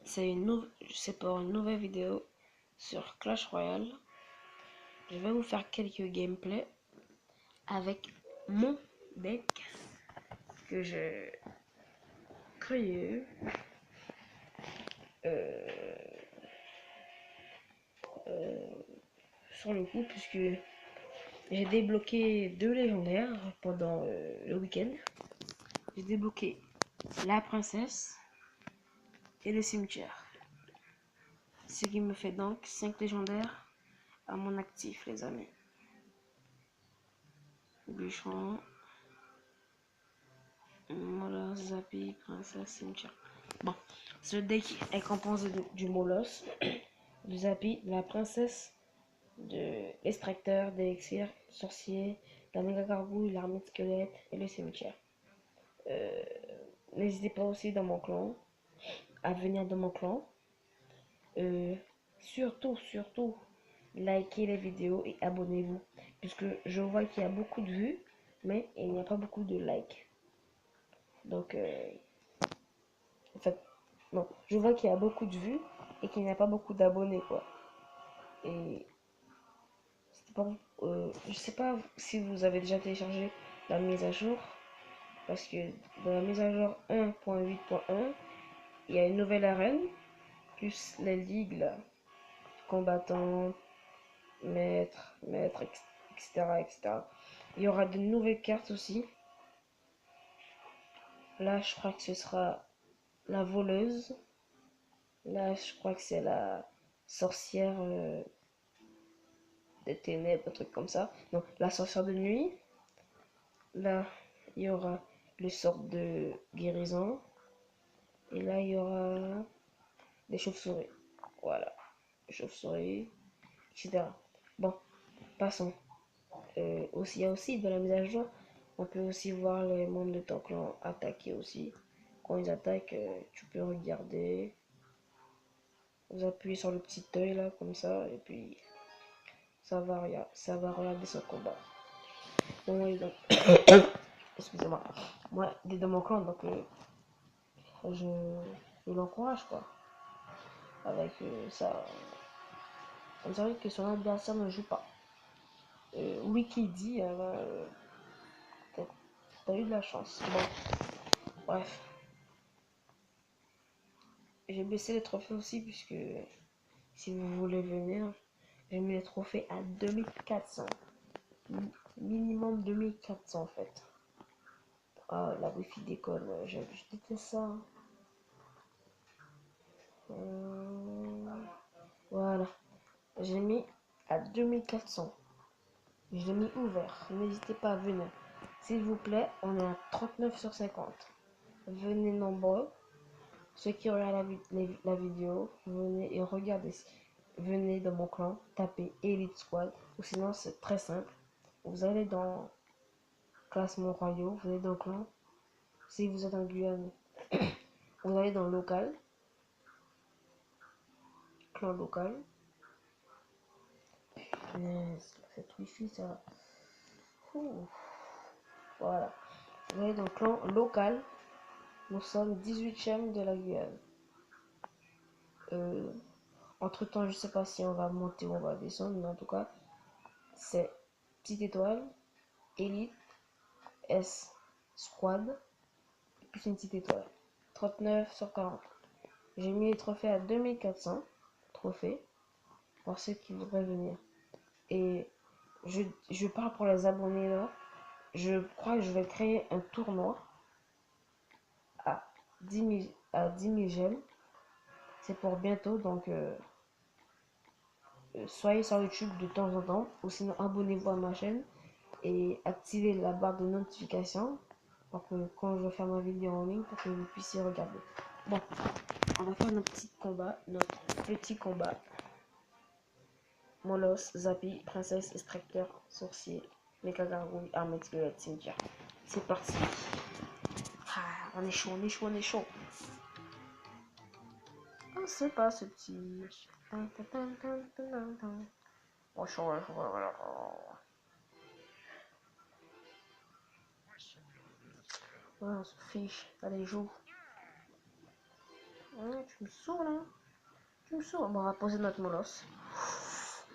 C'est pour une nouvelle vidéo sur Clash Royale. Je vais vous faire quelques gameplays avec mon deck que j'ai créé sur le coup, puisque j'ai débloqué 2 légendaires pendant le week-end. J'ai débloqué la princesse et le cimetière, ce qui me fait donc 5 légendaires à mon actif, les amis. Bûcheron, Molos, Zappy, princesse, cimetière. Bon, ce deck est composé du Molos, du Zappy, de la princesse, de l'extracteur, d'élixir, sorcier, de la méga gargouille, l'armée de squelette et le cimetière. N'hésitez pas aussi dans mon clan, à venir dans mon clan. Surtout, likez les vidéos et abonnez-vous, puisque je vois qu'il y a beaucoup de vues, mais il n'y a pas beaucoup de likes. Donc, en fait, non, je vois qu'il y a beaucoup de vues et qu'il n'y a pas beaucoup d'abonnés, quoi. Et je sais pas si vous avez déjà téléchargé la mise à jour, parce que dans la mise à jour 1.8.1, il y a une nouvelle arène, plus les ligues là, combattants, maîtres, etc., etc. Il y aura de nouvelles cartes aussi. Là, je crois que ce sera la voleuse. Là, je crois que c'est la sorcière des ténèbres, un truc comme ça. Donc, la sorcière de nuit. Là, il y aura le sort de guérison. Et là, il y aura des chauves-souris. Voilà, chauves-souris, etc. Bon, passons. Il y a aussi de la mise à jour. On peut aussi voir les membres de ton clan attaquer aussi. Quand ils attaquent, tu peux regarder. Vous appuyez sur le petit œil là, comme ça, et puis ça va regarder son combat. Bon, moi, donc, excusez-moi. Moi, il est dans mon clan, donc je, je l'encourage quoi. Avec ça, on dirait que son adversaire ne joue pas. Wiki dit, t'as eu de la chance. Bon, bref. J'ai baissé les trophées aussi, puisque si vous voulez venir, j'ai mis les trophées à 2400. Minimum 2400 en fait. Ah, la wifi déconne, je déteste ça. Voilà, j'ai mis à 2400. Je l'ai mis ouvert, n'hésitez pas à venir. S'il vous plaît, on est à 39 sur 50. Venez nombreux. Ceux qui regardent la vidéo, venez et regardez. Venez dans mon clan, tapez Elite Squad. Ou sinon, c'est très simple. Vous allez dans classement royaux, vous allez dans clan. Si vous êtes en Guyane, vous allez dans local. Clan local. Cette wifi, ça. Ouh. Voilà. Vous allez dans le clan local. Nous sommes 18e de la Guyane. Entre temps, je sais pas si on va monter ou on va descendre, mais en tout cas, c'est petite étoile, élite, S, squad, et puis une petite étoile. 39 sur 40. J'ai mis les trophées à 2400 trophées pour ceux qui voudraient venir. Et je parle pour les abonnés là. Je crois que je vais créer un tournoi à 10 000 gemmes. C'est pour bientôt, donc soyez sur YouTube de temps en temps, ou sinon abonnez-vous à ma chaîne et activez la barre de notification pour que quand je vais faire ma vidéo en ligne, pour que vous puissiez regarder. Bon, on va faire notre petit combat. Molos, Zappy, princesse, extracteur, sorcier, méga gargouille, armée de squelette, cimetière. C'est parti. Ah, on est chaud, on est chaud, on est chaud. Oh, c'est pas ce petit. Oh, chaud, ouais, on se fiche. Allez, joue. Tu me saoules, hein. Tu me saoules. Bon, on va poser notre molosse.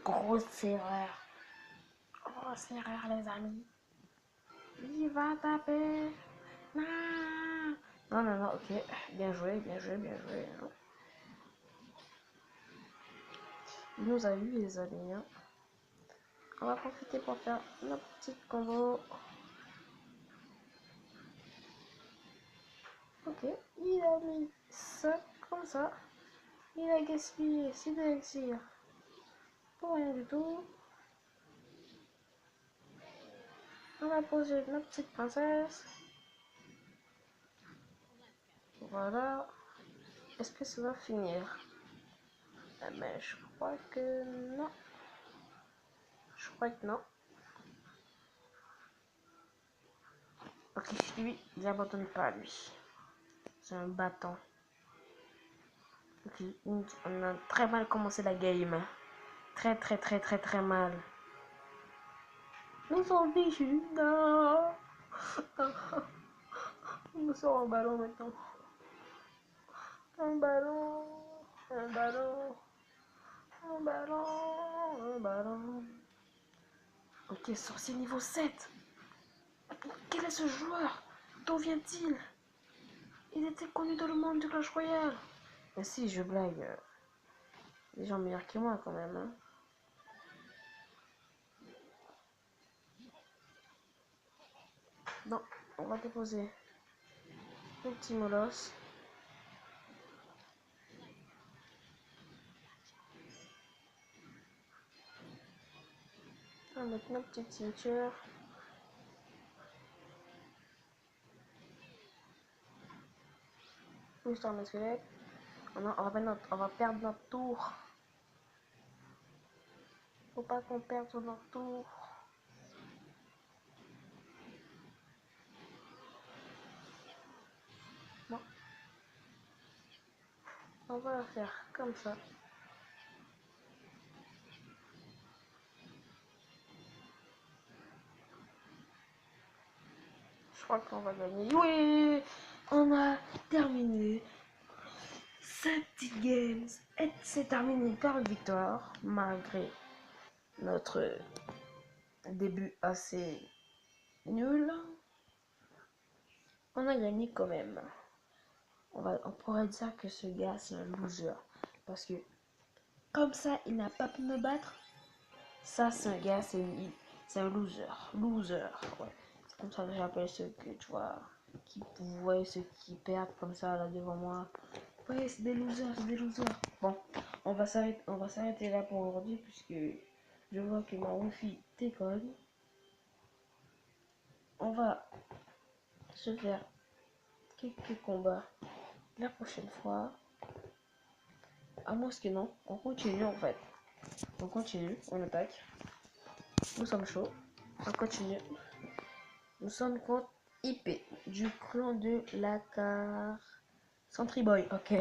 Grosse erreur. Grosse erreur, les amis. Il va taper. Non. Non, non, non, ok. Bien joué, bien joué, bien joué. Il nous a eu, les amis. Hein. On va profiter pour faire notre petite combo. Ok, il a mis ça comme ça. Il a gaspillé 6 élixirs pour rien du tout. On va poser notre petite princesse. Voilà. Est-ce que ça va finir? Mais je crois que non. Je crois que non. Ok, lui, il abandonne pas, lui. C'est un bâton. Ok, on a très mal commencé la game. Très, très, très, très, très mal. Nous sommes déçus. Non. On me sort un ballon maintenant. Un ballon. Un ballon. Un ballon. Un ballon. Ok, sorcier niveau 7. Quel est ce joueur? D'où vient-il? Il était connu dans le monde de Clash Royale. Mais si, je blague. Des gens meilleurs que moi quand même. Hein. Non, on va déposer le petit molosse. On va mettre notre petite ceinture. Histoire de squelette. On va perdre notre tour. Faut pas qu'on perde sur notre tour. Non. On va la faire comme ça. Je crois qu'on va gagner. Oui, on a terminé cette petite game. Et c'est terminé par une victoire, malgré notre début assez nul. On a gagné quand même. On pourrait dire que ce gars c'est un loser. Parce que comme ça, il n'a pas pu me battre. Ça, c'est un gars, c'est un loser. Loser, ouais. C'est comme ça que j'appelle ceux que tu vois, qui voient ceux qui perdent comme ça là devant moi. Ouais, c'est des losers, c'est des losers. Bon, on va s'arrêter là pour aujourd'hui puisque je vois que ma wifi déconne. On va se faire quelques combats la prochaine fois. À moins que non, on continue en fait. On continue, on attaque. Nous sommes chauds. On continue. Nous sommes contre IP du clan de la car. Sentry Boy, ok.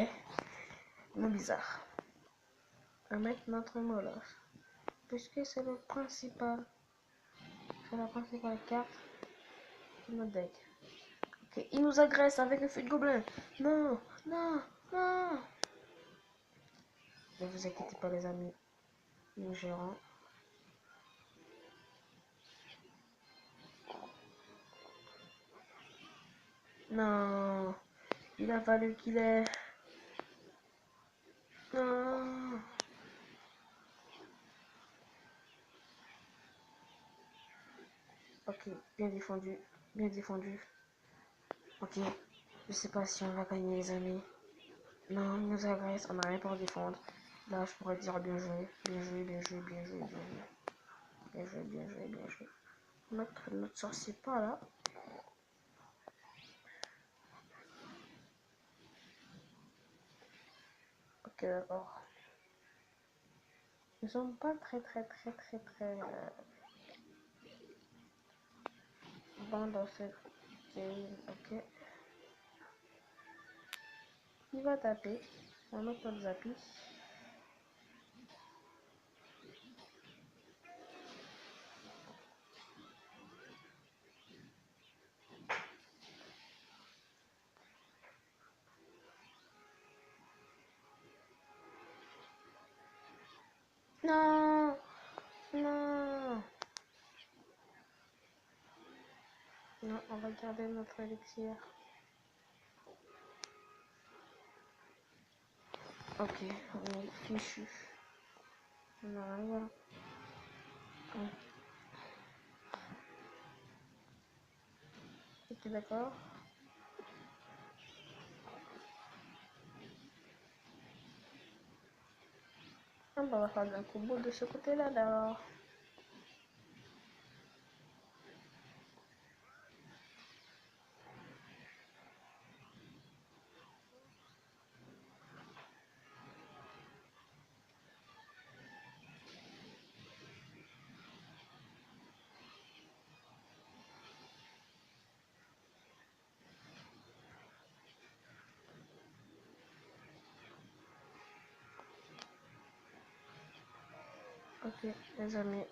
Non bizarre. On va mettre notre molosse. Puisque c'est le principal. C'est la principale carte de notre deck. Ok, il nous agresse avec le feu de gobelin. Non, non, non. Ne vous inquiétez pas les amis. Nous gérons. Non. Il a fallu qu'il ait. Non. Ok, bien défendu. Bien défendu. Ok. Je sais pas si on va gagner les amis. Non, il nous agresse, on n'a rien pour défendre. Là, je pourrais dire bien joué, bien joué, bien joué, bien joué, bien joué. Bien joué, bien joué, bien joué. Notre sorcier pas là. Ok, d'accord. Nous sommes pas très bons dans cette game. Ok. Il va taper. On va mettre notre zappi. Non, non, non, on va garder notre élixir. Ok, on est fichu. On a rien. Ok, d'accord. Ah bah, on va faire un combo de ce côté-là alors. Ok, les amis.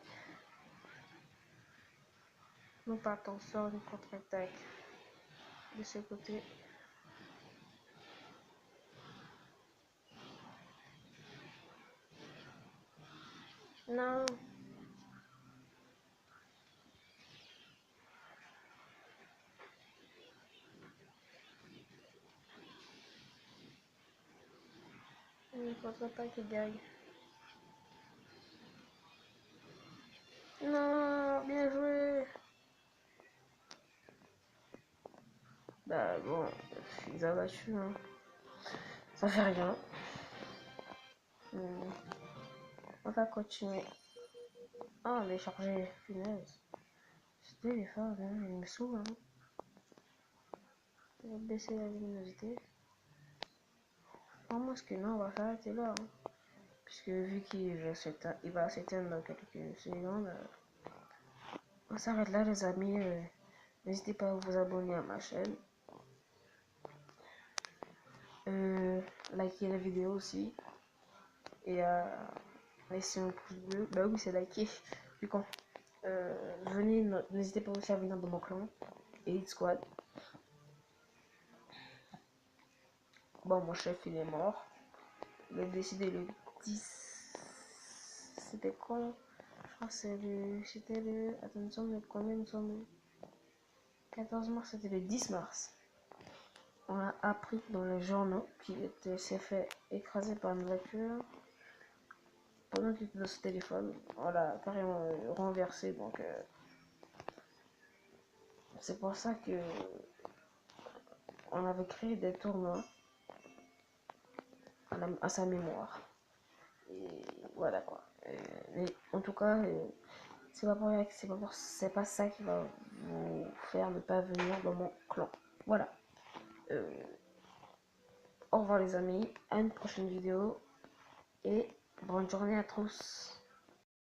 Nous partons sur une contre-attaque de ce côté. Non. Une contre-attaque qui gagne. Non, bien joué. Bah bon, ils ont battu, hein. Ça fait rien. On va continuer. Ah, on est chargé, punaise. Ce téléphone, hein, il me saoule, hein. Je vais baisser la luminosité. Moi, ce que non, on va s'arrêter là, hein. Puisque vu il va s'éteindre dans quelques secondes, on s'arrête là, les amis. N'hésitez pas à vous abonner à ma chaîne. Likez la vidéo aussi. Et laisser un pouce bleu. Bah oui, c'est liké. Du coup, venez, n'hésitez pas aussi à venir dans mon clan. Elite Squad. Bon, mon chef, il est mort. Il a décidé le 10. C'était quand? Je crois que c'était le. Attends, nous sommes le combien? Nous sommes le 14 mars, c'était le 10 mars. On a appris dans les journaux qu'il s'est fait écraser par une voiture pendant qu'il était dans ce téléphone. On l'a carrément renversé, donc c'est pour ça que on avait créé des tournois à sa mémoire. Et voilà quoi. Mais en tout cas, c'est pas ça qui va vous faire ne pas venir dans mon clan. Voilà. Au revoir les amis, à une prochaine vidéo et bonne journée à tous.